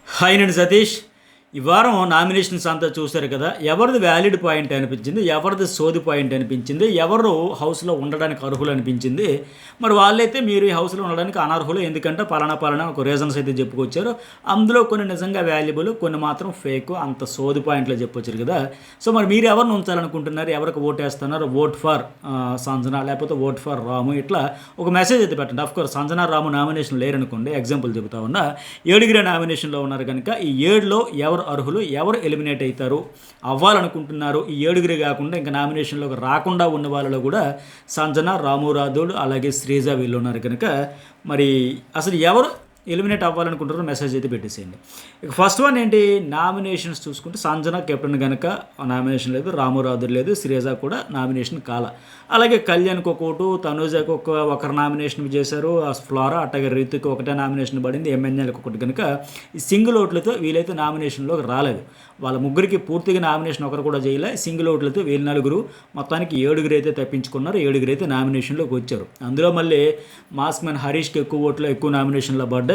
Hi నేను సతీష్. ఈ వారం నామినేషన్స్ అంతా చూశారు కదా. ఎవరిది వ్యాలిడ్ పాయింట్ అనిపించింది, ఎవరిది సోది పాయింట్ అనిపించింది, ఎవరు హౌస్లో ఉండడానికి అర్హులు అనిపించింది. మరి వాళ్ళైతే మీరు ఈ హౌస్లో ఉండడానికి అనర్హులు, ఎందుకంటే పలానా పలానా ఒక రీజన్స్ అయితే చెప్పుకొచ్చారు. అందులో కొన్ని నిజంగా వాల్యుబుల్, కొన్ని మాత్రం ఫేక్, అంత సోది పాయింట్లో చెప్పొచ్చారు కదా. సో మరి మీరు ఎవరిని ఉంచాలనుకుంటున్నారు, ఎవరికి ఓట్ వేస్తున్నారు? ఓట్ ఫర్ సంజన, లేకపోతే ఓట్ ఫర్ రాము, ఇట్లా ఒక మెసేజ్ అయితే పెట్టండి. అఫ్కోర్స్ సంజన రాము నామినేషన్ లేరనుకోండి, ఎగ్జాంపుల్ చెబుతా ఉన్నా. ఏడుగురే నామినేషన్లో ఉన్నారు కనుక ఈ ఏడులో ఎవరు అర్హులు, ఎవరు ఎలిమినేట్ అవుతారు అవ్వాలనుకుంటున్నారు, ఈ ఏడుగురే కాకుండా ఇంకా నామినేషన్లోకి రాకుండా ఉన్న వాళ్ళలో కూడా సంజన, రాము రాథోడ్, అలాగే శ్రీజ వీళ్ళు ఉన్నారు కనుక మరి అసలు ఎవరు ఎలిమినేట్ అవ్వాలనుకుంటారో మెసేజ్ అయితే పెట్టేసేయండి. ఇక ఫస్ట్ వన్ ఏంటి, నామినేషన్స్ చూసుకుంటే సంజన కెప్టెన్ కనుక నామినేషన్ లేదు, రాము రాథోడ్ లేదు, శ్రీజ కూడా నామినేషన్ కాల. అలాగే కళ్యాణ్కి ఒక ఓటు, తనూజకి ఒకరు నామినేషన్ చేశారు, ఫ్లోరా, అట్టగే రితుకి ఒకటే నామినేషన్ పడింది, ఎంఎన్ఏలకు ఒకటి కనుక ఈ సింగిల్ ఓట్లతో వీలైతే నామినేషన్లోకి రాలేదు. వాళ్ళ ముగ్గురికి పూర్తిగా నామినేషన్ ఒకరు కూడా చేయలే, సింగిల్ ఓట్లతో వీళ్ళు నలుగురు మొత్తానికి ఏడుగురు అయితే తప్పించుకున్నారు, ఏడుగురు అయితే నామినేషన్లోకి వచ్చారు. అందులో మళ్ళీ మాస్క్ మ్యాన్ హరీష్కి ఎక్కువ ఓట్లు, ఎక్కువ నామినేషన్లో పడ్డాయి.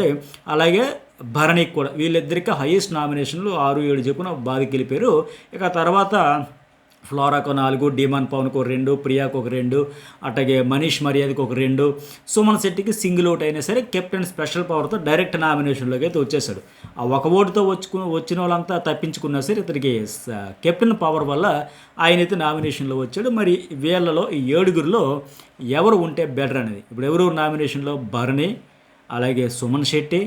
అలాగే భరణికి కూడా, వీళ్ళిద్దరికి హైయెస్ట్ నామినేషన్లు 6-7 చెప్పున బాధకి వెళ్ళిపోయారు. ఇక తర్వాత ఫ్లోరాకు 4, డిమాన్ పవన్కు 2, ప్రియాకు ఒక 2, అట్లాగే మనీష్ మర్యాదకు ఒక 2, సుమన్ శెట్టికి సింగిల్ ఓట్ అయినా సరే కెప్టెన్ స్పెషల్ పవర్తో డైరెక్ట్ నామినేషన్లోకి అయితే వచ్చేసాడు. ఆ ఒక ఓటుతో వచ్చిన వాళ్ళంతా తప్పించుకున్నా సరే ఇతనికి కెప్టెన్ పవర్ వల్ల ఆయన అయితే నామినేషన్లో వచ్చాడు. మరి వీళ్ళలో ఈ ఏడుగురిలో ఎవరు ఉంటే బెటర్ అనేది, ఇప్పుడు ఎవరు నామినేషన్లో, భరణి, అలాగే సుమన్ శెట్టి,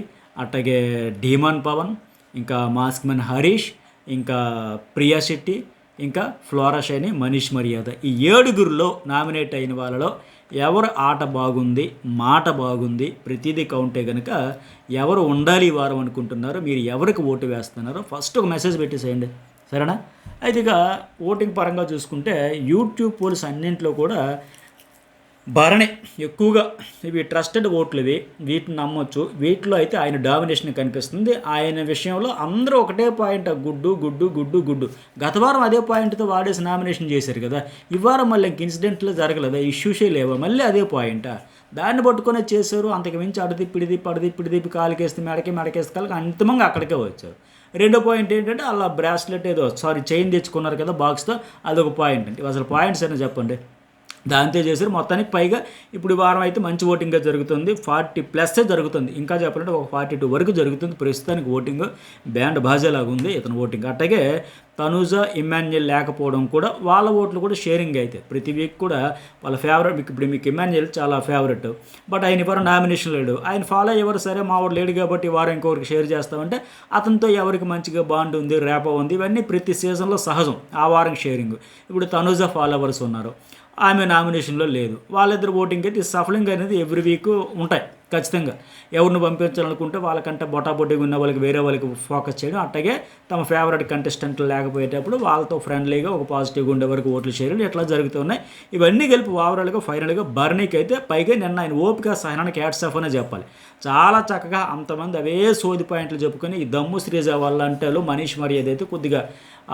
అట్లాగే డీమాన్ పవన్, ఇంకా మాస్క్ మ్యాన్ హరీష్, ఇంకా ప్రియా శెట్టి, ఇంకా ఫ్లోరా షైని, మనీష్ మర్యాద, ఈ ఏడుగురిలో నామినేట్ అయిన వాళ్ళలో ఎవరు ఆట బాగుంది, మాట బాగుంది, ప్రతిదీ కౌంటే కనుక ఎవరు ఉండాలి ఈ వారం అనుకుంటున్నారో, మీరు ఎవరికి ఓటు వేస్తున్నారో ఫస్ట్ ఒక మెసేజ్ పెట్టేసేయండి, సరేనా? అయితే ఇక ఓటింగ్ పరంగా చూసుకుంటే యూట్యూబ్ పోల్స్ అన్నింటిలో కూడా భరణి ఎక్కువగా, ఇవి ట్రస్టెడ్ ఓట్లు, వీటిని నమ్మొచ్చు. వీటిలో అయితే ఆయన డామినేషన్ కనిపిస్తుంది. ఆయన విషయంలో అందరూ ఒకటే పాయింట్, గుడ్డు గుడ్డు గుడ్డు గుడ్డు. గత వారం అదే పాయింట్తో వాడేసి నామినేషన్ చేశారు కదా, ఈ వారం మళ్ళీ ఇంక ఇన్సిడెంట్లు జరగలేదా, ఇష్యూసే లేవా, మళ్ళీ అదే పాయింటా? దాన్ని పట్టుకునే చేశారు. అంతకు మించి అడిదిప్పి కాలికేస్తే మెడకేస్తే కాలికి అంతిమంగా అక్కడికే వచ్చారు. రెండో పాయింట్ ఏంటంటే అలా బ్రాస్లెట్ ఏదో చైన్ తెచ్చుకున్నారు కదా బాక్స్తో, అదొక పాయింట్. అంటే అసలు పాయింట్స్ అయినా చెప్పండి. దాంతో చేశారు. మొత్తానికి పైగా ఇప్పుడు ఈ వారం అయితే మంచి ఓటింగ్గా జరుగుతుంది, 40+ జరుగుతుంది. ఇంకా చెప్పాలంటే ఒక 42 వరకు జరుగుతుంది ప్రస్తుతానికి ఓటింగ్. బ్యాండ్ బాజాలాగా ఉంది ఇతను ఓటింగ్. అట్లాగే తనూజ, ఇమాన్యుయల్ లేకపోవడం కూడా వాళ్ళ ఓట్లు కూడా షేరింగ్ అయితే ప్రతి వీక్ కూడా వాళ్ళ ఫేవరెట్. ఇప్పుడు మీకు ఇమాన్యుయల్ చాలా ఫేవరెట్, బట్ ఆయన ఎవరు నామినేషన్ లేడు. ఆయన ఫాలో అయ్యేవారు, సరే మా వాడు లేడు కాబట్టి ఈ వారం ఇంకొకరికి షేర్ చేస్తామంటే అతనితో ఎవరికి మంచిగా బాండ్ ఉంది, రేపో ఉంది, ఇవన్నీ ప్రతి సీజన్లో సహజం. ఆ వారం షేరింగ్. ఇప్పుడు తనూజ ఫాలోవర్స్ ఉన్నారు, ఆమె నామినేషన్లో లేదు. వాళ్ళిద్దరు ఓటింగ్ అయితే సఫలింగ్ అనేది ఎవ్రీ వీక్ ఉంటాయి ఖచ్చితంగా. ఎవరిని పంపించాలనుకుంటే వాళ్ళకంటే బొటాబొట్టిగా ఉన్న వాళ్ళకి వేరే వాళ్ళకి ఫోకస్ చేయడం, అట్లాగే తమ ఫేవరెట్ కంటెస్టెంట్లు లేకపోయేటప్పుడు వాళ్ళతో ఫ్రెండ్లీగా ఒక పాజిటివ్గా ఉండే వరకు ఓట్లు చేయడం, ఇట్లా జరుగుతున్నాయి. ఇవన్నీ కలిపి ఓవరాల్గా ఫైనల్గా బర్నీకి అయితే పైగా నిన్న ఆయన ఓపిక సహనానికి హ్యాట్స్ ఆఫ్ అనే చెప్పాలి. చాలా చక్కగా అంతమంది అవే సోది పాయింట్లు చెప్పుకొని ఈ దమ్ము శ్రీజ వాళ్ళ అంటే మనీష్ మర్యాద అయితే కొద్దిగా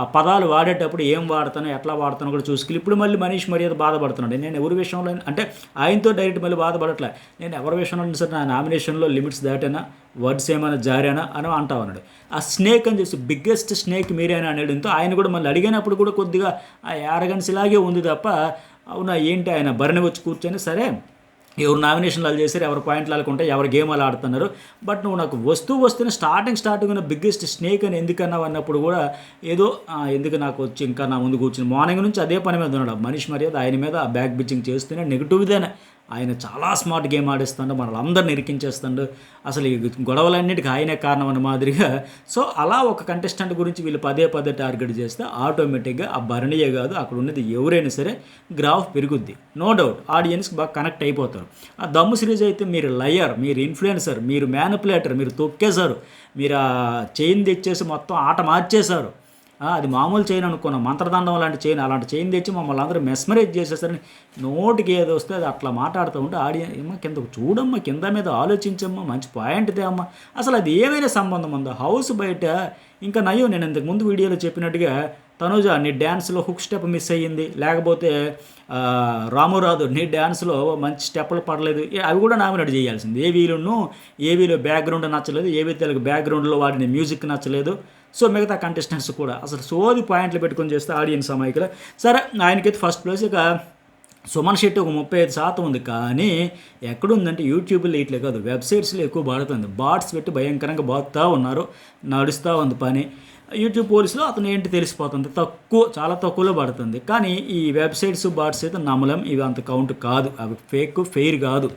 ఆ పదాలు వాడేటప్పుడు ఏం వాడతానో ఎట్లా వాడతానో కూడా చూసుకెళ్ళి ఇప్పుడు మళ్ళీ మనీష్ మర్యాద బాధపడుతున్నాడు. నేను ఎవరి విషయంలో అంటే ఆయనతో డైరెక్ట్ మళ్ళీ బాధపడట్లే, నేను ఎవరి విషయంలో సరే నా నామినేషన్లో లిమిట్స్ దాటేనా, వర్డ్స్ ఏమైనా జారానా అని అంటావు అన్నాడు. ఆ స్నేక్ అని చెప్పి బిగ్గెస్ట్ స్నేక్ మీరేనా అనేడంతో ఆయన కూడా మళ్ళీ అడిగినప్పుడు కూడా కొద్దిగా ఆ యారగన్స్ ఇలాగే ఉంది తప్ప, అవునా ఏంటి ఆయన భరణి వచ్చి కూర్చొని సరే ఎవరు నామినేషన్లు వాళ్ళు చేశారు, ఎవరు పాయింట్లు వాళ్ళకుంటే ఎవరు గేమ్ అలా ఆడుతున్నారు, బట్ నువ్వు నాకు వస్తూనే స్టార్టింగ్ ఉన్న బిగ్గెస్ట్ స్నేక్ అని ఎందుకన్నావు అన్నప్పుడు కూడా ఏదో ఎందుకు నాకు వచ్చి ఇంకా నా ముందు కూర్చుని మార్నింగ్ నుంచి అదే పని మీద ఉన్నాడు మనీష్ మర్యాద. ఆయన మీద ఆ బ్యాక్ బిచ్చింగ్ చేస్తూనే నెగిటివ్దేనే. ఆయన చాలా స్మార్ట్ గేమ్ ఆడిస్తాడు, మనల్ని అందరిని ఇరికించేస్తాడు. అసలు ఈ గొడవలన్నిటికీ ఆయనే కారణం అన్న మాదిరిగా. సో అలా ఒక కంటెస్టెంట్ గురించి వీళ్ళు పదే టార్గెట్ చేస్తే ఆటోమేటిక్గా ఆ భరణీయే కాదు అక్కడ ఉన్నది ఎవరైనా సరే గ్రాఫ్ పెరుగుద్ది, నో డౌట్. ఆడియన్స్కి బాగా కనెక్ట్ అయిపోతారు. ఆ దమ్ము సిరీస్ అయితే మీరు లయర్, మీరు ఇన్ఫ్లుయెన్సర్, మీరు మ్యానిపులేటర్, మీరు తొక్కేశారు, మీరు ఆ చైన్ తెచ్చేసి మొత్తం ఆట మార్చేశారు. అది మామూలు చైన్ అనుకున్నాం, మంత్రదండం లాంటి చైన్, అలాంటి చైన్ తెచ్చి మమ్మల్ని అందరూ మెస్మరైజ్ చేసేసరికి నోటికి ఏదో వస్తే అది అట్లా మాట్లాడుతూ ఉంటే ఆడియన్స్ ఏమో కిందకు చూడమ్మా, కింద మీద ఆలోచించమ్మా, మంచి పాయింట్ తేమ్మా. అసలు అది ఏమైనా సంబంధం ఉందా హౌస్ బయట? ఇంకా నయ్యో నేను ఇంతకుముందు వీడియోలో చెప్పినట్టుగా తనూజ నీ డ్యాన్స్లో హుక్ స్టెప్ మిస్ అయ్యింది, లేకపోతే రాము రాదు నీ డ్యాన్స్లో మంచి స్టెప్పులు పడలేదు, అవి కూడా నామినేట్ చేయాల్సింది. ఏవీలో బ్యాక్గ్రౌండ్ నచ్చలేదు, ఏవీ తెలుగు బ్యాక్గ్రౌండ్లో వాడిన మ్యూజిక్ నచ్చలేదు. సో మిగతా కంటెస్టెంట్స్ కూడా అసలు సోది పాయింట్లు పెట్టుకొని చేస్తే ఆడియన్స్ అమాయకులు. సరే ఆయనకైతే ఫస్ట్ ప్లేస్. ఇక సుమన్ శెట్టి ఒక 35% ఉంది, కానీ ఎక్కడుందంటే యూట్యూబ్లో ఇట్లే కాదు, వెబ్సైట్స్లో ఎక్కువ పడుతుంది. బాట్స్ పెట్టి భయంకరంగా బాగుతూ ఉన్నారు, నడుస్తూ ఉంది పని. యూట్యూబ్ పోలీసులో అతను ఏంటి తెలిసిపోతుంది, చాలా తక్కువలో పడుతుంది. కానీ ఈ వెబ్సైట్స్ బాట్స్ అయితే నమ్మలేం, ఇవి అంత కౌంట్ కాదు, అవి ఫెయిర్ కాదు.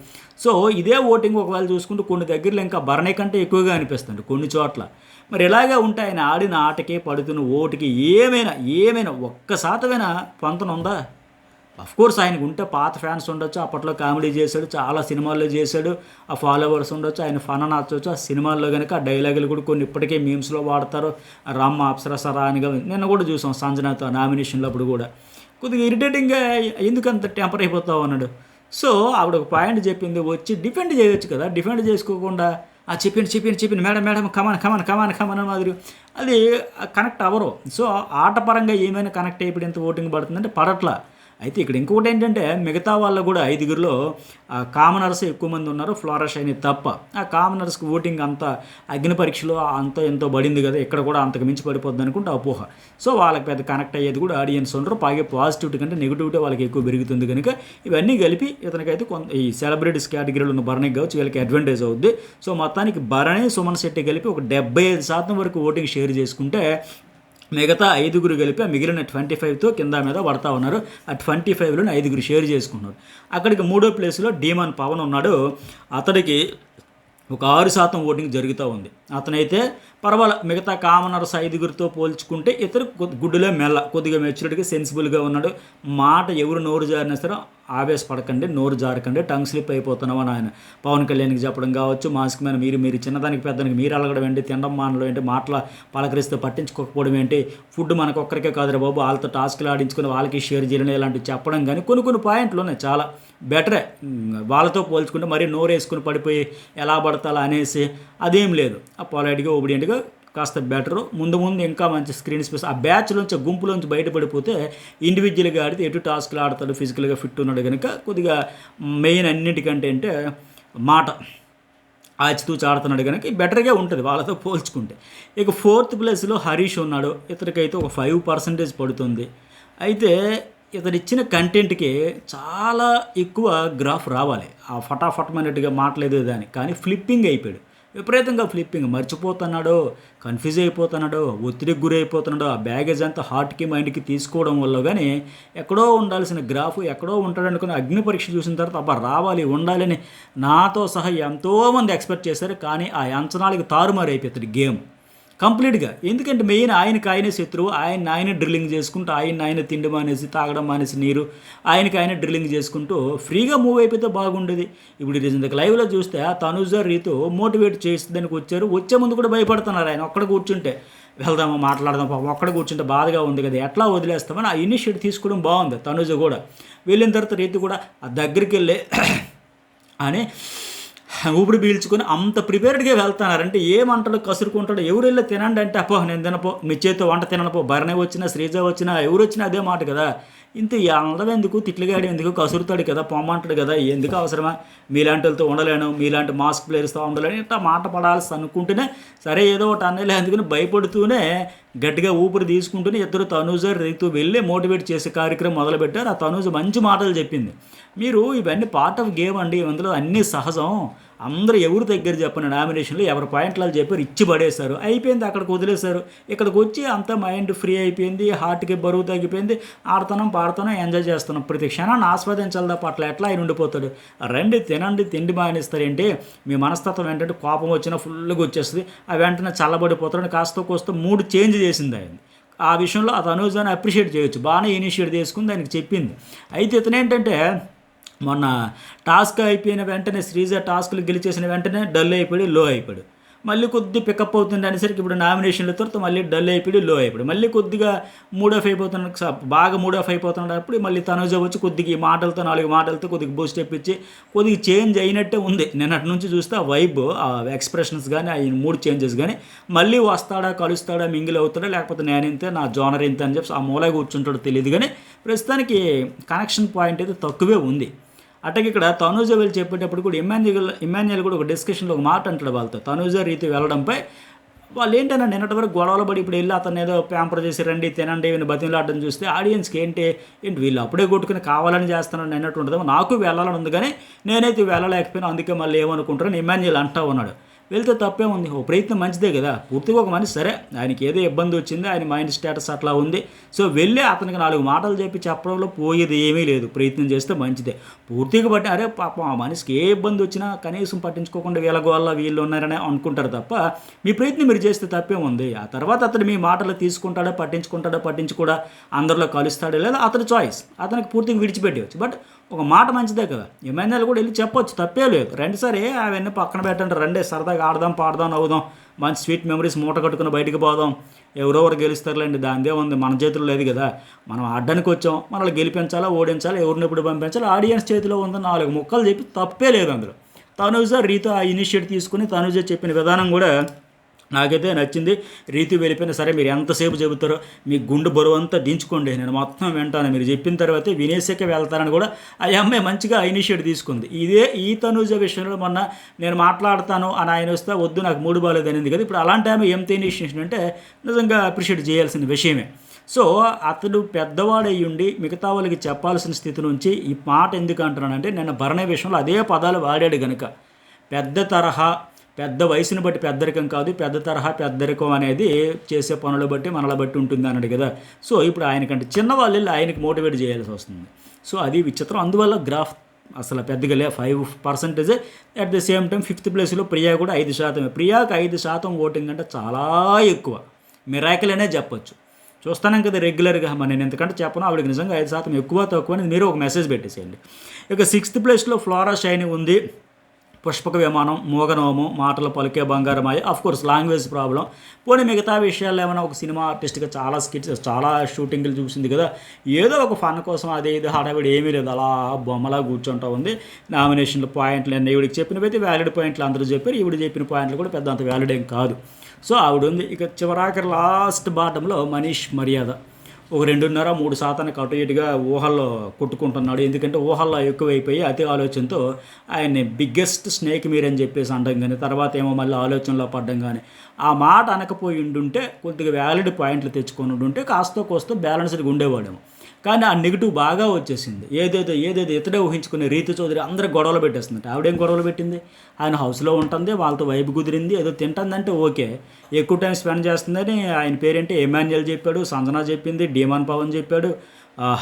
సో ఇదే ఓటింగ్ ఒకవేళ చూసుకుంటూ కొన్ని దగ్గరలో ఇంకా భరణి కంటే ఎక్కువగా అనిపిస్తుంది కొన్ని చోట్ల. మరి ఇలాగే ఉంటే ఆయన ఆడిన ఆటకి పడుతున్న ఓటుకి ఏమైనా 1% పొంతన ఉందా? కోర్స్ ఆయనకు ఉంటే పాత ఫ్యాన్స్ ఉండొచ్చు, అప్పట్లో కామెడీ చేశాడు, చాలా సినిమాల్లో చేశాడు, ఆ ఫాలోవర్స్ ఉండొచ్చు, ఆయన ఫన్ నచ్చవచ్చు. ఆ సినిమాల్లో కనుక ఆ డైలాగులు కూడా కొన్ని ఇప్పటికే మీమ్స్లో వాడతారు. రామ్మ అప్సరసరా అనిగా నిన్న కూడా చూసాం సంజనాతో నామినేషన్లో అప్పుడు కూడా కొద్దిగా ఇరిటేటింగ్గా ఎందుకంత టెంపర్ అయిపోతావు అన్నాడు. సో ఆవిడ ఒక పాయింట్ చెప్పింది, వచ్చి డిఫెండ్ చేయొచ్చు కదా, డిఫెండ్ చేసుకోకుండా చెప్పింది మేడం కమాన్ మాదిరి అది కనెక్ట్ అవ్వరు. సో ఆటపరంగా ఏమైనా కనెక్ట్ అయిపోయి ఎంత ఓటింగ్ పడుతుందంటే పడట్లా. అయితే ఇక్కడ ఇంకొకటి ఏంటంటే మిగతా వాళ్ళు కూడా 5గురిలో కామనర్స్ ఎక్కువ మంది ఉన్నారు, ఫ్లోరస్ అయినది తప్ప. ఆ కామనర్స్కి ఓటింగ్ అంత అగ్ని పరీక్షలో ఎంతో పడింది కదా, ఇక్కడ కూడా అంతకు మించి పడిపోద్ది అనుకుంటే అపోహ. సో వాళ్ళకి పెద్ద కనెక్ట్ అయ్యేది కూడా ఆడియన్స్ ఉండరు, పైగా పాజిటివిటీ కంటే నెగిటివిటీ వాళ్ళకి ఎక్కువ పెరుగుతుంది కనుక ఇవన్నీ కలిపి ఇతనికైతే ఈ సెలబ్రిటీస్ కేటగిరీలో ఉన్న భరణికి కావచ్చు వీళ్ళకి అడ్వాంటేజ్ అవుద్ది. సో మొత్తానికి భరణి సుమన్ శెట్టి కలిపి ఒక 75% వరకు ఓటింగ్ షేర్ చేసుకుంటే మిగతా 5గురు కలిపి మిగిలిన 25తో కింద మీద పడతా ఉన్నారు. ఆ 25లోని 5గురు షేర్ చేసుకున్నారు. అక్కడికి 3వ ప్లేస్లో డీమాన్ పవన్ ఉన్నాడు. అతడికి ఒక 6% ఓటింగ్ జరుగుతూ ఉంది. అతనైతే పర్వాలేదు, మిగతా కామనర్స్ 5గురితో పోల్చుకుంటే ఇతరు గుడ్డులో కొద్దిగా మెచ్యూరిటీగా సెన్సిబుల్గా ఉన్నాడు. మాట ఎవరు నోరు జారినా సరే ఆవేశపడకండి, నోరు జారకండి, టంగ్ స్లిప్ అయిపోతున్నావు అని ఆయన పవన్ కళ్యాణ్కి చెప్పడం కావచ్చు. మాస్క్ మీద మీరు చిన్నదానికి పెద్దదానికి మీరు అలగడం ఏంటి, తినడం మానడం ఏంటి, పలకరిస్తే పట్టించుకోకపోవడం ఏంటి, ఫుడ్ మనకు ఒక్కరికే కాదురా బాబు, వాళ్ళతో టాస్క్లు ఆడించుకుని వాళ్ళకి షేర్ చేయడం ఇలాంటివి చెప్పడం కానీ కొన్ని పాయింట్లు ఉన్నాయి చాలా బెటరే. వాళ్ళతో పోల్చుకుంటే మరీ నోరు వేసుకుని పడిపోయి ఎలా పడతాలా అనేసి అదేం లేదు. ఆ పొలైట్గా ఒబిడియంట్గా కాస్త బెటరు. ముందు ఇంకా మంచి స్క్రీన్ స్పేస్. ఆ బ్యాచ్లోంచి గుంపులోంచి బయటపడిపోతే ఇండివిజువల్గా ఆడితే ఎటు టాస్క్లు ఆడతాడు, ఫిజికల్గా ఫిట్ ఉన్నాడు కనుక కొద్దిగా మెయిన్ అన్నిటికంటే అంటే మాట ఆచితూచి ఆడుతున్నాడు కనుక బెటర్గా ఉంటుంది వాళ్ళతో పోల్చుకుంటే. ఇక 4th ప్లేస్లో హరీష్ ఉన్నాడు. ఇతనికైతే ఒక 5% పడుతుంది. అయితే ఇతను ఇచ్చిన కంటెంట్కి చాలా ఎక్కువ గ్రాఫ్ రావాలి, ఆ ఫటాఫటమైనట్టుగా మాట్లాడేది దాన్ని, కానీ ఫ్లిప్పింగ్ అయిపోయాడు, విపరీతంగా ఫ్లిప్పింగ్. మర్చిపోతున్నాడు, కన్ఫ్యూజ్ అయిపోతున్నాడు, ఒత్తిడికి గురి అయిపోతున్నాడు. ఆ బ్యాగేజ్ అంతా హార్ట్కి మైండ్కి తీసుకోవడం వల్ల కానీ ఎక్కడో ఉండాల్సిన గ్రాఫ్ ఎక్కడో ఉంటాడు అనుకుని అగ్ని పరీక్ష చూసిన తర్వాత అబ్బా రావాలి ఉండాలని నాతో సహా ఎంతోమంది ఎక్స్పెక్ట్ చేశారు. కానీ ఆ అంచనాలకి తారుమారు అయిపోతుంది గేమ్ కంప్లీట్గా. ఎందుకంటే మెయిన్ ఆయనే శత్రువు, ఆయనే డ్రిల్లింగ్ చేసుకుంటూ ఆయన తిండి మానేసి తాగడం మానేసి నీరు ఆయనే డ్రిల్లింగ్ చేసుకుంటూ ఫ్రీగా మూవ్ అయిపోతే బాగుండేది. ఇప్పుడు ఇందుకు లైవ్లో చూస్తే తనుజ రీతు మోటివేట్ చేసేదానికి వచ్చారు. వచ్చే ముందు కూడా భయపడుతున్నారు. ఆయన ఒక్కడ కూర్చుంటే వెళ్దామా మాట్లాడదాం, ఒక్కడ కూర్చుంటే బాధగా ఉంది కదా, ఎట్లా వదిలేస్తామని ఆ ఇనిషియేటివ్ తీసుకోవడం బాగుంది. తనుజ కూడా వెళ్ళిన తర్వాత రీతు కూడా ఆ దగ్గరికి వెళ్ళి అని ఊపిరి పీల్చుకొని అంత ప్రిపేర్డ్గా వెళ్తున్నారంటే ఏమంటాడు, కసురుకుంటాడు. ఎవరు వెళ్ళి తినండి అంటే అప్పో నేను తినపో, మీ చేతితో వంట తినపో, భరణి వచ్చినా శ్రీజ వచ్చినా ఎవరు వచ్చినా అదే మాట కదా. ఇంత అందం ఎందుకు, తిట్లుగాడి ఎందుకు, కసురుతాడు కదా, పొమ్మంటాడు కదా, ఎందుకు అవసరమా, మీలాంటి వాళ్ళతో ఉండలేను, మీలాంటి మాస్క్ ప్లేయర్స్తో ఉండలేను, ఇట్లా మాట పడాల్సి అనుకుంటూనే సరే ఏదో ఒకటి అన్నలే అందుకని భయపడుతూనే గట్టిగా ఊపిరి తీసుకుంటూనే ఇద్దరు తనూజ రీతు వెళ్ళి మోటివేట్ చేసే కార్యక్రమం మొదలుపెట్టారు. ఆ తనూజ మంచి మాటలు చెప్పింది. మీరు ఇవన్నీ పార్ట్ ఆఫ్ గేమ్ అండి, అందులో అన్నీ సహజం. అందరూ ఎవరు దగ్గర చెప్పిన నామినేషన్లో ఎవరి పాయింట్లు చెప్పారు, ఇచ్చి పడేశారు, అయిపోయింది, అక్కడికి వదిలేశారు. ఇక్కడికి వచ్చి అంతా మైండ్ ఫ్రీ అయిపోయింది, హార్ట్కి బరువు తగ్గిపోయింది, ఆడుతున్నాం పాడుతున్నాం ఎంజాయ్ చేస్తున్నాం, ప్రతి క్షణాన్ని ఆస్వాదించాలి తప్ప అట్లా ఎట్లా ఆయన ఉండిపోతాడు. రండి తినండి, తిండి మానేస్తారేంటి, మీ మనస్తత్వం ఏంటంటే కోపం వచ్చినా ఫుల్గా వచ్చేస్తుంది, ఆ వెంటనే చల్లబడిపోతాడని కాస్త కోస్త మూడు చేంజ్ చేసింది ఆయన. ఆ విషయంలో ఆ తనూజాన్ని అప్రిషియేట్ చేయొచ్చు, బాగానే ఇనిషియేట్ చేసుకుని దానికి చెప్పింది. అయితే ఇతనేంటంటే మొన్న టాస్క్ అయిపోయిన వెంటనే శ్రీజ టాస్క్లు గెలిచేసిన వెంటనే డల్ అయిపోయాడు, లో అయిపోయాడు. మళ్ళీ కొద్ది పికప్ అవుతుంది అనేసరికి ఇప్పుడు నామినేషన్ల తర్వాత మళ్ళీ డల్ అయిపోయి లో అయిపోయి మళ్ళీ కొద్దిగా మూడ్ ఆఫ్ అయిపోతున్నాడు, బాగా మూడ్ ఆఫ్ అయిపోతున్నప్పుడు మళ్ళీ తనుజ వచ్చి కొద్దిగా ఈ మాటలతో 4 మాటలతో కొద్దిగా బూస్ట్ ఇప్పించి కొద్దిగా చేంజ్ అయినట్టే ఉంది. నిన్నటి నుంచి చూస్తే ఆ వైబ్, ఆ ఎక్స్ప్రెషన్స్ కానీ, ఆ మూడ్ చేంజెస్ కానీ, మళ్ళీ వస్తాడా, కలుస్తాడా, మింగిల్ అవుతాడా, లేకపోతే నేను ఇంతే, నా జోనర్ ఇంత అని చెప్పి ఆ మూల కూర్చుంటాడో తెలియదు. కానీ ప్రస్తుతానికి కనెక్షన్ పాయింట్ అయితే తక్కువే ఉంది. అట్టకి ఇక్కడ తనూజ వెళ్ళి చెప్పేటప్పుడు కూడా ఇమాన్యుయల్ కూడా ఒక డిస్కషన్లో ఒక మాట అంటాడు వాళ్ళతో, తనూజ రీతి వెళ్ళడంపై వాళ్ళు ఏంటన్నా నిన్నటి వరకు గొడవలు పడి ఇప్పుడు వెళ్ళి అతను ఏదో ప్యాంపర్ చేసి రండి తినండి ఈయన బతిలాడడం చూస్తే ఆడియన్స్కి ఏంటి వీళ్ళు అప్పుడే కొట్టుకుని కావాలని చేస్తున్నాను అన్నట్టు ఉంటుందేమో. నాకు వెళ్ళాలని ఉంది కానీ నేనైతే వెళ్ళలేకపోయినా, అందుకే మళ్ళీ ఏమనుకుంటారని ఇమాన్యుయల్ అంటా ఉన్నాడు. వెళ్తే తప్పే ఉంది, ఓ ప్రయత్నం మంచిదే కదా. పూర్తిగా ఒక మనిషి సరే ఆయనకి ఏదో ఇబ్బంది వచ్చింది, ఆయన మైండ్ స్టేటస్ అట్లా ఉంది, సో వెళ్ళి అతనికి 4 మాటలు చెప్పి చెప్పడంలో పోయేది ఏమీ లేదు, ప్రయత్నం చేస్తే మంచిదే. పూర్తిగా బట్టి అరే పాపం ఆ మనిషికి ఏ ఇబ్బంది వచ్చినా కనీసం పట్టించుకోకుండా వీళ్ళ గోళ్ళ వీళ్ళు ఉన్నారని అనుకుంటారు తప్ప మీ ప్రయత్నం మీరు చేస్తే తప్పే ఉంది. ఆ తర్వాత అతను మీ మాటలు తీసుకుంటాడా, పట్టించుకోడా, అందరిలో కలుస్తాడా లేదా అతని చాయిస్, అతనికి పూర్తిగా విడిచిపెట్టవచ్చు. బట్ ఒక మాట మంచిదే కదా, ఏమైనా కూడా వెళ్ళి చెప్పొచ్చు, తప్పే లేదు. రండి సరే అవన్నీ పక్కన పెట్టండి, రండి సరదాగా ఆడదాం, పాడదాం, నవ్వుదాం, మంచి స్వీట్ మెమరీస్ మూట కట్టుకుని బయటకు పోదాం, ఎవరెవరు గెలుస్తారులేండి, దానిదే ఉంది, మన చేతిలో లేదు కదా. మనం ఆడడానికి వచ్చాం, మనల్ని గెలిపించాలా, ఓడించాలా, ఎవరిని ఎప్పుడు పంపించాలి, ఆడియన్స్ చేతిలో ఉంది. 4 ముక్కలు చెప్పి తప్పే లేదు అందులో. తనుజ రీతు ఆ ఇనిషియేటివ్ తీసుకుని తనుజ చెప్పిన విధానం కూడా నాకైతే నచ్చింది. రీతి వెళ్ళిపోయినా సరే మీరు ఎంతసేపు చెబుతారో మీ గుండు బరువు అంతా దించుకోండి, నేను మొత్తం వింటాను, మీరు చెప్పిన తర్వాతే వినేసాకే వెళ్తారని కూడా ఆ అమ్మాయి మంచిగా ఇనిషియేటివ్ తీసుకుంది. ఈ తనుజ విషయంలో మొన్న నేను మాట్లాడతాను అని ఆయన వస్తే వద్దు నాకు మూడు బాగాలేదు అనేది కదా. ఇప్పుడు అలాంటి ఆమె ఎంత ఇనిషియేషన్ అంటే నిజంగా అప్రిషియేట్ చేయాల్సిన విషయమే. సో అతడు పెద్దవాడయ్యుండి మిగతా వాళ్ళకి చెప్పాల్సిన స్థితి నుంచి ఈ మాట ఎందుకు అంటున్నానంటే, నేను భరణి విషయంలో అదే పదాలు వాడాడు కనుక, పెద్ద వయసుని బట్టి పెద్దరికం కాదు, పెద్ద తరహా పెద్దరికం అనేది చేసే పనులు బట్టి మనల బట్టి ఉంటుంది అన్నాడు కదా. సో ఇప్పుడు ఆయనకంటే చిన్నవాళ్ళు వెళ్ళి ఆయనకి మోటివేట్ చేయాల్సి వస్తుంది. సో అది విచిత్రం. అందువల్ల గ్రాఫ్ అసలు పెద్దగా 5%. At the same time 5th ప్లేస్లో ప్రియా కూడా 5%. ప్రియాకి 5% ఓటింగ్ అంటే చాలా ఎక్కువ, మిరాకిల్ అనే చెప్పొచ్చు. చూస్తాను కదా రెగ్యులర్గా, నేను ఎందుకంటే చెప్పను, ఆవిడకి నిజంగా 5% ఎక్కువ తక్కువ అనేది మీరు ఒక మెసేజ్ పెట్టేసేయండి. ఇక 6th ప్లేస్లో ఫ్లోరా షైని ఉంది. పుష్పక విమానం, మోగనోము, మాటలు పలికే బంగారమాయ, కోర్స్ లాంగ్వేజ్ ప్రాబ్లం. పోనీ మిగతా విషయాల్లో ఏమైనా ఒక సినిమా ఆర్టిస్ట్గా చాలా స్కిట్స్, చాలా షూటింగ్లు చూసింది కదా, ఏదో ఒక ఫన్ కోసం అది ఇది హడావిడి ఏమీ లేదు, అలా బొమ్మలా కూర్చుంటా ఉంది. నామినేషన్లు పాయింట్లు అన్నీ ఈవిడికి చెప్పినవైతే వ్యాలిడ్ పాయింట్లు అందరూ చెప్పారు, ఈవిడ చెప్పిన పాయింట్లు కూడా పెద్ద అంత వ్యాలిడ్ ఏం కాదు. సో ఆవిడ ఉంది. ఇక చివరాఖరి లాస్ట్ బాటంలో మనీష్ మర్యాద ఒక 2.5-3% అటు ఇటుగా ఊహల్లో కొట్టుకుంటున్నాడు. ఎందుకంటే ఊహల్లో ఎక్కువైపోయి అతి ఆలోచనతో ఆయన్ని బిగ్గెస్ట్ స్నేక్ మీరని చెప్పేసి అనడం కానీ, తర్వాత ఏమో మళ్ళీ ఆలోచనలో పడడం కానీ, ఆ మాట అనకపోయి ఉండుంటే కొద్దిగా వ్యాలిడ్ పాయింట్లు తెచ్చుకొని ఉండుంటే కాస్త కోస్తో బ్యాలెన్స్డ్గా ఉండేవాడేమో. కానీ ఆ నెగిటివ్ బాగా వచ్చేసింది. ఏదేదో ఇతడే ఊహించుకునే రీతి చౌదరి అందరూ గొడవలు పెట్టేస్తుంది. ఆవిడేం గొడవలు పెట్టింది, ఆయన హౌస్లో ఉంటుంది, వాళ్ళతో వైపు కుదిరింది, ఏదో తింటుందంటే ఓకే, ఎక్కువ టైం స్పెండ్ చేస్తుందని ఆయన పేరేంటి ఎమాన్యుయల్ చెప్పాడు, సంజన చెప్పింది, డీమాన్ పవన్ చెప్పాడు,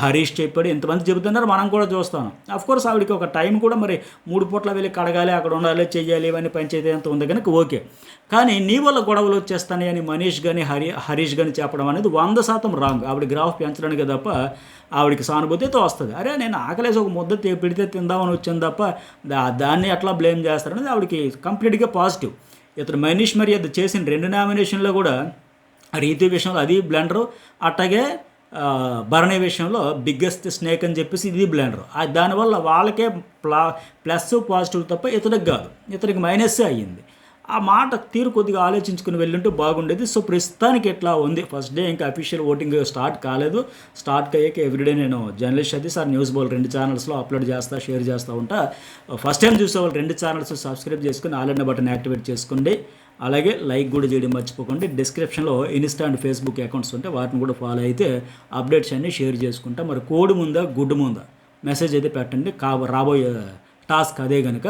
హరీష్ చెప్పాడు, ఎంతమంది చెబుతున్నారు, మనం కూడా చూస్తాను. కోర్స్ ఆవిడకి ఒక టైం కూడా మరి 3 పూట్ల వెళ్ళి కడగాలి, అక్కడ ఉండాలి, చెయ్యాలి, ఇవన్నీ పంచాయతీ అంత ఉంది కనుక ఓకే. కానీ నీ వల్ల గొడవలు వచ్చేస్తాయి అని మనీష్ కానీ హరీష్ కానీ చెప్పడం అనేది 100% రాంగ్. ఆవిడ గ్రాఫ్ పెంచడానికి తప్ప ఆవిడకి సానుభూతితో వస్తుంది. అరే నేను ఆకలేసి ఒక ముద్ద పెడితే తిందామని వచ్చాను తప్ప దాన్ని ఎట్లా బ్లేమ్ చేస్తారనేది ఆవిడకి కంప్లీట్గా పాజిటివ్. ఇతను మనీష్ మర్యాద చేసిన 2 నామినేషన్లో కూడా రీతి విషయంలో అది బ్లెండరు, అట్లాగే భరణి విషయంలో బిగ్గెస్ట్ స్నేక్ అని చెప్పేసి ఇది బ్లెండర్. దానివల్ల వాళ్ళకే ప్లస్ పాజిటివ్ తప్ప ఇతడికి కాదు, ఇతనికి మైనస్సే అయ్యింది. ఆ మాట తీరు కొద్దిగా ఆలోచించుకుని వెళ్ళుంటే బాగుండేది. సో ప్రస్తుతానికి ఎట్లా ఉంది, ఫస్ట్ డే ఇంకా అఫీషియల్ ఓటింగ్ స్టార్ట్ కాలేదు. స్టార్ట్ అయ్యాక ఎవ్రీడే నేను జర్నలిస్ట్ అది సార్ న్యూస్ బోల్ 2 ఛానల్స్లో అప్లోడ్ చేస్తా, షేర్ చేస్తూ ఉంటా. ఫస్ట్ టైం చూసేవాళ్ళు 2 ఛానల్స్ సబ్స్క్రైబ్ చేసుకుని ఆల్ అనే బటన్ యాక్టివేట్ చేసుకోండి. అలాగే లైక్ కూడా చేయడం మర్చిపోకండి. డిస్క్రిప్షన్లో ఇన్స్టా అండ్ ఫేస్బుక్ అకౌంట్స్ ఉంటే వాటిని కూడా ఫాలో అయితే అప్డేట్స్ అన్నీ షేర్ చేసుకుంటా. మరి కోడి ముందా గుడ్డు ముందా మెసేజ్ అయితే పెట్టండి. రాబోయే టాస్క్ అదే కనుక.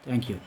Thank you.